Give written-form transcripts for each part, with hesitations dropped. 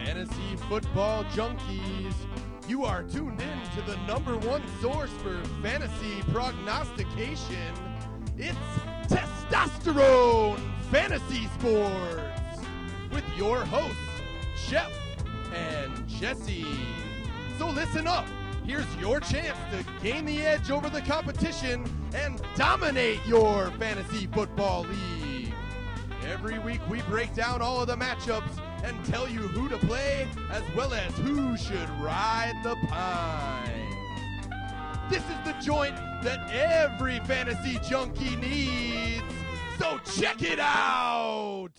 Fantasy football junkies, you are tuned in to the #1 source for fantasy prognostication. It's Testosterone Fantasy Sports with your hosts, Jeff and Jesse. So listen up. Here's your chance to gain the edge over the competition and dominate your fantasy football league. Every week we break down all of the matchups and tell you who to play as well as who should ride the pine. This is the joint that every fantasy junkie needs, so check it out!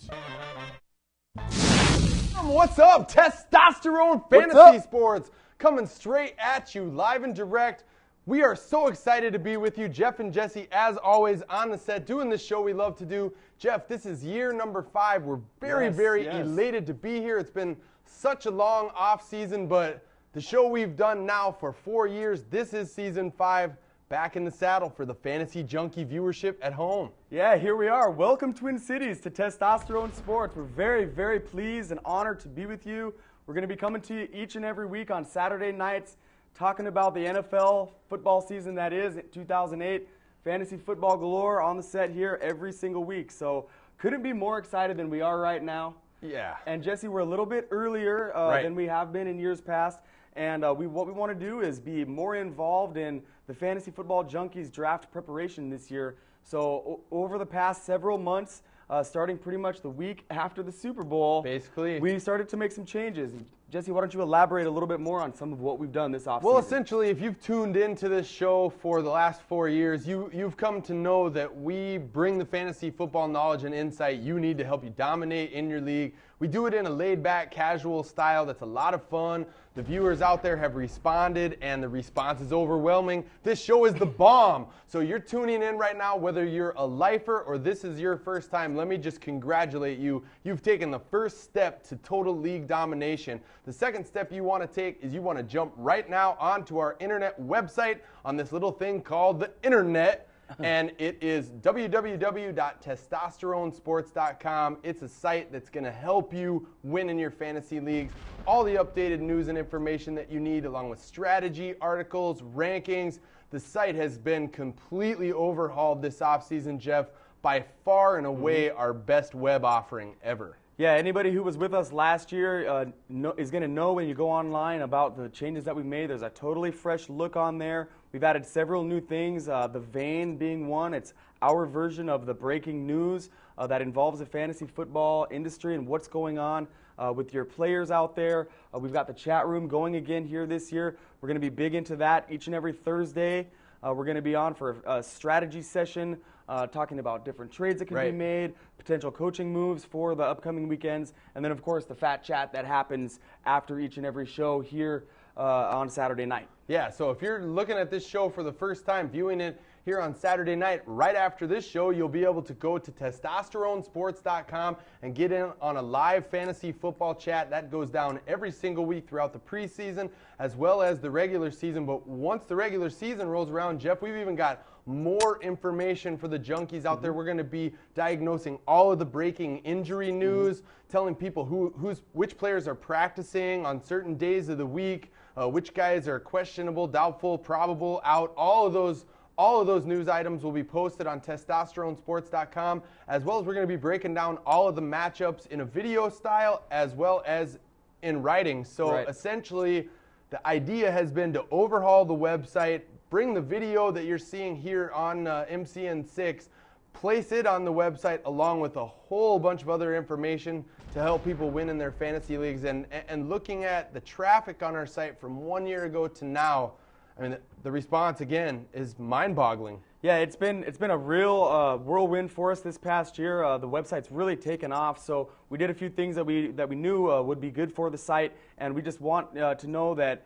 What's up, Testosterone Fantasy Sports? Coming straight at you, live and direct. We are so excited to be with you, Jeff and Jesse, as always, on the set, doing this show we love to do. Jeff, this is year number 5. We're very elated to be here. It's been such a long off season, but the show we've done now for 4 years, this is season 5, back in the saddle for the fantasy junkie viewership at home. Yeah, here we are. Welcome, Twin Cities, to Testosterone Sports. We're very pleased and honored to be with you. We're going to be coming to you each and every week on Saturday nights, talking about the NFL football season that is 2008. Fantasy football galore on the set here every single week. So couldn't be more excited than we are right now. Yeah. And Jesse, we're a little bit earlier than we have been in years past. And what we want to do is be more involved in the Fantasy Football Junkies draft preparation this year. So over the past several months, starting pretty much the week after the Super Bowl, basically, we started to make some changes. Jesse, why don't you elaborate a little bit more on some of what we've done this offseason? Well, essentially, if you've tuned into this show for the last 4 years, you've come to know that we bring the fantasy football knowledge and insight you need to help you dominate in your league. We do it in a laid-back, casual style that's a lot of fun. The viewers out there have responded, and the response is overwhelming. This show is the bomb. So you're tuning in right now, whether you're a lifer or this is your first time, let me just congratulate you. You've taken the first step to total league domination. The second step you want to take is you want to jump right now onto our internet website on this little thing called the internet. And it is www.testosteronesports.com. It's a site that's going to help you win in your fantasy leagues. All the updated news and information that you need, along with strategy, articles, rankings. The site has been completely overhauled this offseason, Jeff. By far and away our best web offering ever. Yeah, anybody who was with us last year is going to know when you go online about the changes that we made. There's a totally fresh look on there. We've added several new things, the Vein being one. It's our version of the breaking news that involves the fantasy football industry and what's going on with your players out there. We've got the chat room going again here this year. We're going to be big into that each and every Thursday. We're going to be on for a strategy session, talking about different trades that can be made, potential coaching moves for the upcoming weekends, and then, of course, the fat chat that happens after each and every show here on Saturday night. Yeah, so if you're looking at this show for the first time, viewing it here on Saturday night, right after this show, you'll be able to go to testosteronesports.com and get in on a live fantasy football chat. That goes down every single week throughout the preseason as well as the regular season. But once the regular season rolls around, Jeff, we've even got more information for the junkies out there. We're going to be diagnosing all of the breaking injury news, telling people which players are practicing on certain days of the week, which guys are questionable, doubtful, probable, out. All of those news items will be posted on testosteronesports.com, as well as we're going to be breaking down all of the matchups in a video style as well as in writing. So essentially, the idea has been to overhaul the website, bring the video that you're seeing here on MCN6, place it on the website along with a whole bunch of other information to help people win in their fantasy leagues. And looking at the traffic on our site from 1 year ago to now, I mean, the response, again, is mind-boggling. Yeah, it's been a real whirlwind for us this past year. The website's really taken off, so we did a few things that we knew would be good for the site, and we just want to know that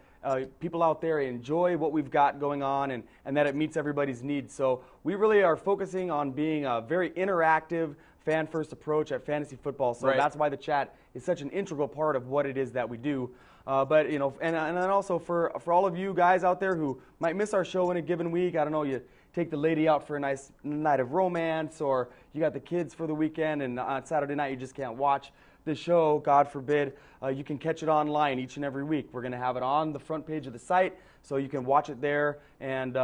people out there enjoy what we've got going on and that it meets everybody's needs. So we really are focusing on being a very interactive, fan-first approach at fantasy football. So that's why the chat is such an integral part of what it is that we do. But, you know, and then also for all of you guys out there who might miss our show in a given week, I don't know, you take the lady out for a nice night of romance, or you got the kids for the weekend and on Saturday night you just can't watch the show, God forbid, you can catch it online each and every week. We're going to have it on the front page of the site, so you can watch it there and,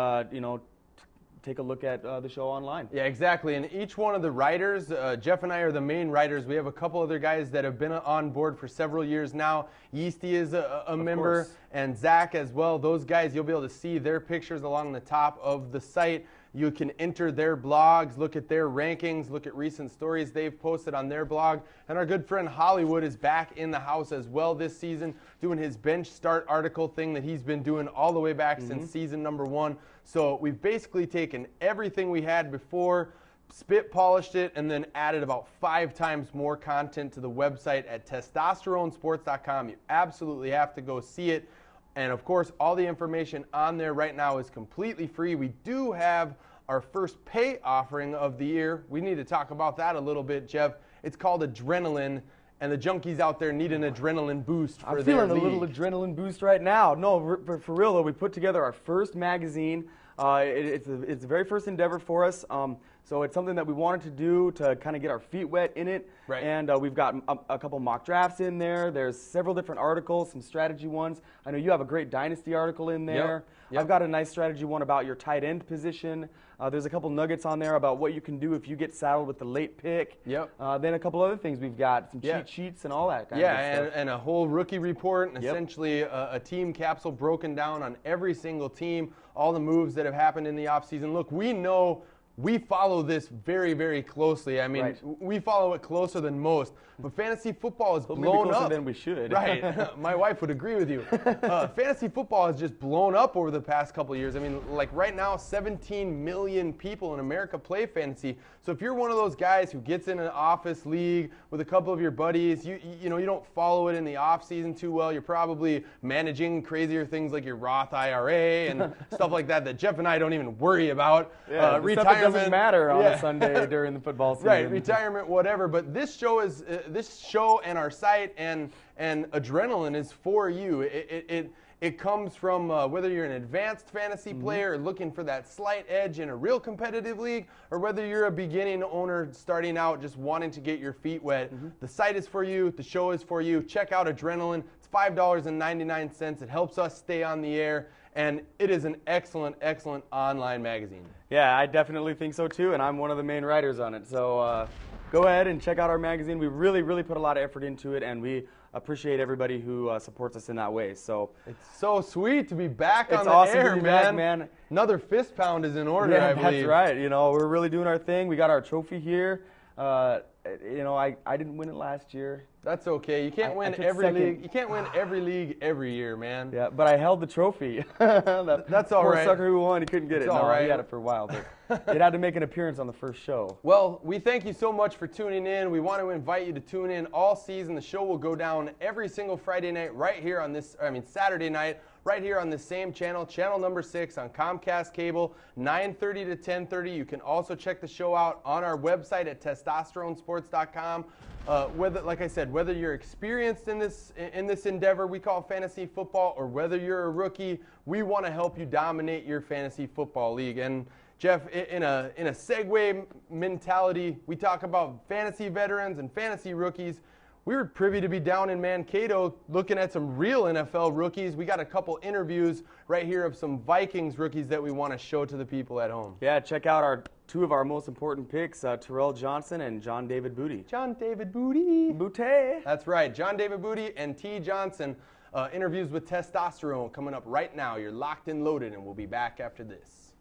take a look at the show online. Yeah, exactly. And each one of the writers, Jeff and I are the main writers. We have a couple other guys that have been on board for several years now. Yeasty is a member, and Zach as well. Those guys, you'll be able to see their pictures along the top of the site. You can enter their blogs, look at their rankings, look at recent stories they've posted on their blog. And our good friend Hollywood is back in the house as well this season, doing his bench start article thing that he's been doing all the way back since season number 1. So we've basically taken everything we had before, spit polished it, and then added about 5 times more content to the website at testosteronesports.com. You absolutely have to go see it. And of course, all the information on there right now is completely free. We do have our first pay offering of the year. We need to talk about that a little bit, Jeff. It's called Adrenaline, and the junkies out there need an adrenaline boost for their league. I'm feeling a little adrenaline boost right now. No, for real though, we put together our first magazine. It's the very first endeavor for us. So it's something that we wanted to do to kind of get our feet wet in it. Right. And we've got a couple mock drafts in there. There's several different articles, some strategy ones. I know you have a great dynasty article in there. Yep. I've got a nice strategy one about your tight end position. There's a couple nuggets on there about what you can do if you get saddled with the late pick. Yep. Then a couple other things we've got, some cheat sheets and all that kind of stuff. And a whole rookie report, and essentially a team capsule broken down on every single team, all the moves that have happened in the offseason. Look, we know we follow this very, very closely. I mean, we follow it closer than most. But fantasy football is blown maybe closer up. than we should. Right. My wife would agree with you. Fantasy football has just blown up over the past couple of years. I mean, like right now, 17 million people in America play fantasy. So if you're one of those guys who gets in an office league with a couple of your buddies, you don't follow it in the off season too well. You're probably managing crazier things like your Roth IRA and stuff like that Jeff and I don't even worry about. Yeah, retirement doesn't matter on a Sunday during the football season. Right, retirement, whatever. But this show is this show and our site and Adrenaline is for you. It comes from whether you're an advanced fantasy player looking for that slight edge in a real competitive league, or whether you're a beginning owner starting out just wanting to get your feet wet. The site is for you. The show is for you. Check out Adrenaline. It's $5.99. It helps us stay on the air, and it is an excellent, excellent online magazine. Yeah, I definitely think so too, and I'm one of the main writers on it. So go ahead and check out our magazine. We really, really put a lot of effort into it, and we appreciate everybody who supports us in that way. So it's so sweet to be back on the awesome air, to be man. Back, man. Another fist pound is in order, yeah, I believe. That's right. We're really doing our thing. We got our trophy here. I didn't win it last year. That's okay. You can't win every league. You can't win every league every year, man. Yeah, but I held the trophy. That's all poor right. sucker who won, he couldn't get it. It's all right. He had it for a while, but it had to make an appearance on the first show. Well, we thank you so much for tuning in. We want to invite you to tune in all season. The show will go down every single Friday night right here on Saturday night, right here on the same channel, channel number 6 on Comcast Cable, 9:30 to 10:30. You can also check the show out on our website at testosteronesports.com. Like I said, whether you're experienced in this endeavor we call fantasy football, or whether you're a rookie, we want to help you dominate your fantasy football league. And Jeff, in a segue mentality, we talk about fantasy veterans and fantasy rookies. We were privy to be down in Mankato looking at some real NFL rookies. We got a couple interviews right here of some Vikings rookies that we want to show to the people at home. Yeah, check out two of our most important picks, Terrell Johnson and John David Booty. John David Booty. Booty. That's right. John David Booty and T. Johnson. Interviews with Testosterone coming up right now. You're locked and loaded, and we'll be back after this.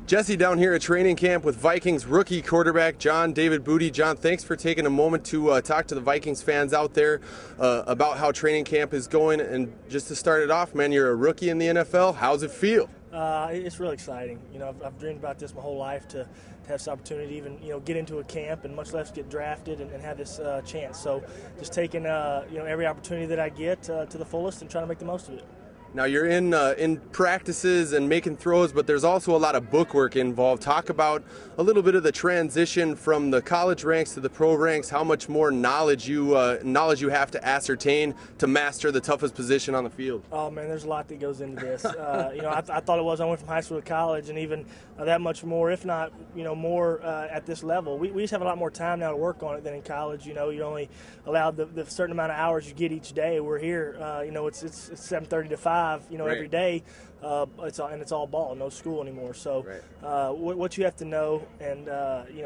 Jesse down here at training camp with Vikings rookie quarterback John David Booty. John, thanks for taking a moment to talk to the Vikings fans out there about how training camp is going. And just to start it off, man, you're a rookie in the NFL. How's it feel? It's really exciting. I've dreamed about this my whole life to have this opportunity, even get into a camp, and much less get drafted and have this chance. So just taking every opportunity that I get to the fullest and trying to make the most of it. Now you're in practices and making throws, but there's also a lot of book work involved. Talk about a little bit of the transition from the college ranks to the pro ranks. How much more knowledge you have to ascertain to master the toughest position on the field. Oh man, there's a lot that goes into this. I thought it was. I went from high school to college, and even that much more, if not more at this level. We just have a lot more time now to work on it than in college. You're only allowed the certain amount of hours you get each day. We're here. It's 7:30 to 5. Right. Every day, it's all ball, no school anymore. So, right. What you have to know and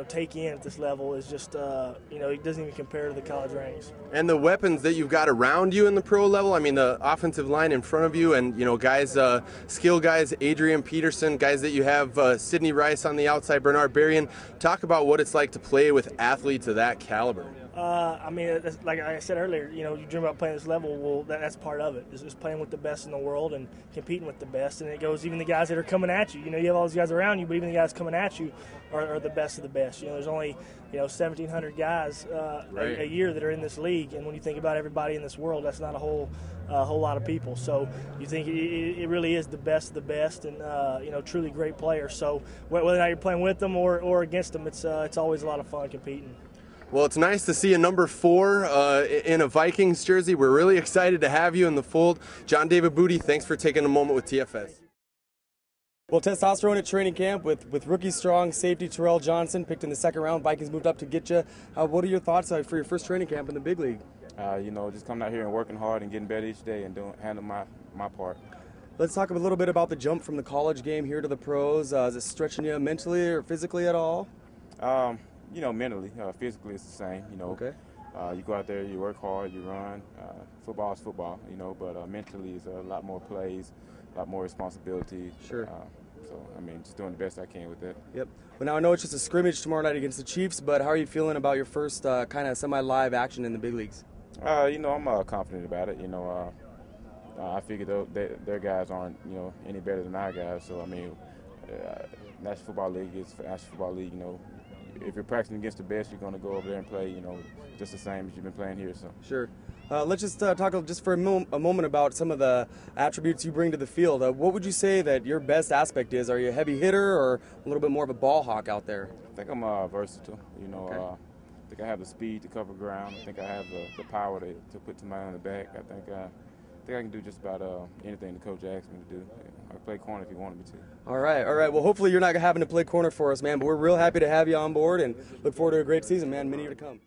take in at this level is just it doesn't even compare to the college ranks. And the weapons that you've got around you in the pro level. I mean, the offensive line in front of you, and guys, skill guys, Adrian Peterson, guys that you have, Sidney Rice on the outside, Bernard Berrien. Talk about what it's like to play with athletes of that caliber. Like I said earlier, you dream about playing this level. Well, that's part of it. Is just playing with the best in the world and competing with the best. And it goes even the guys that are coming at you. You have all these guys around you, but even the guys coming at you are the best of the best. There's only 1,700 guys a year that are in this league, and when you think about everybody in this world, that's not a whole lot of people. So you think it really is the best of the best, and truly great players. So whether or not you're playing with them or against them, it's always a lot of fun competing. Well, it's nice to see a number 4 in a Vikings jersey. We're really excited to have you in the fold. John David Booty, thanks for taking a moment with TFS. Well, testosterone at training camp with rookie strong safety Terrell Johnson, picked in the 2nd round. Vikings moved up to get you. What are your thoughts for your first training camp in the big league? Just coming out here and working hard and getting better each day and handling my part. Let's talk a little bit about the jump from the college game here to the pros. Is it stretching you mentally or physically at all? Mentally, physically it's the same. Okay. You go out there, you work hard, you run. Football is football, but mentally it's a lot more plays, a lot more responsibility. Sure. Just doing the best I can with that. Yep. Well, now I know it's just a scrimmage tomorrow night against the Chiefs, but how are you feeling about your first kind of semi-live action in the big leagues? I'm confident about it. I figure their guys aren't, any better than our guys. So, National Football League is National Football League, If you're practicing against the best, you're going to go over there and play, just the same as you've been playing here. So sure. Let's just talk just for a moment about some of the attributes you bring to the field. What would you say that your best aspect is? Are you a heavy hitter or a little bit more of a ball hawk out there? I think I'm versatile. Okay. I think I have the speed to cover ground. I think I have the power to put somebody on the back. I think I can do just about anything the coach asks me to do. I can play corner if he wanted me to. All right. Well, hopefully you're not having to play corner for us, man, but we're real happy to have you on board and look forward to a great season, man. Many years to come.